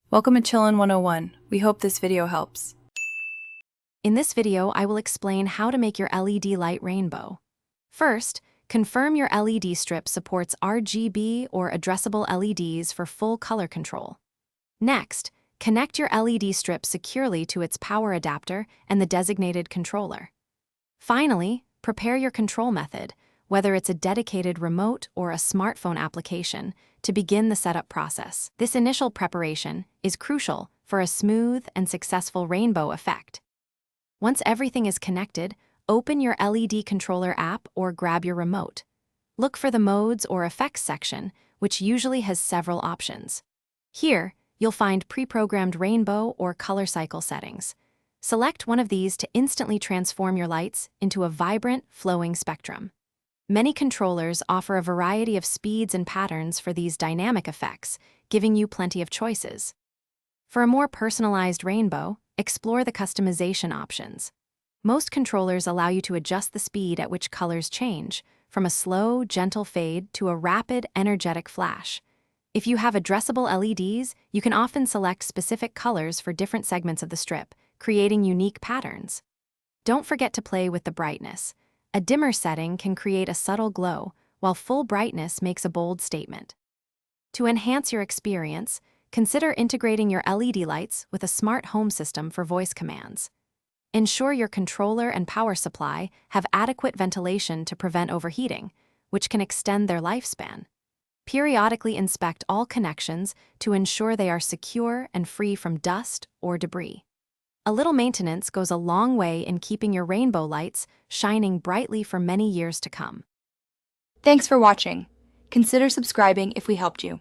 Welcome to Chillin' 101. We hope this video helps. In this video, I will explain how to make your LED light rainbow. First, confirm your LED strip supports RGB or addressable LEDs for full color control. Next, connect your LED strip securely to its power adapter and the designated controller. Finally, prepare your control method, whether it's a dedicated remote or a smartphone application, to begin the setup process. This initial preparation is crucial for a smooth and successful rainbow effect. Once everything is connected, open your LED controller app or grab your remote. Look for the modes or effects section, which usually has several options. Here, you'll find pre-programmed rainbow or color cycle settings. Select one of these to instantly transform your lights into a vibrant, flowing spectrum. Many controllers offer a variety of speeds and patterns for these dynamic effects, giving you plenty of choices. For a more personalized rainbow, explore the customization options. Most controllers allow you to adjust the speed at which colors change, from a slow, gentle fade to a rapid, energetic flash. If you have addressable LEDs, you can often select specific colors for different segments of the strip, creating unique patterns. Don't forget to play with the brightness. A dimmer setting can create a subtle glow, while full brightness makes a bold statement. To enhance your experience, consider integrating your LED lights with a smart home system for voice commands. Ensure your controller and power supply have adequate ventilation to prevent overheating, which can extend their lifespan. Periodically inspect all connections to ensure they are secure and free from dust or debris. A little maintenance goes a long way in keeping your rainbow lights shining brightly for many years to come. Thanks for watching. Consider subscribing if we helped you.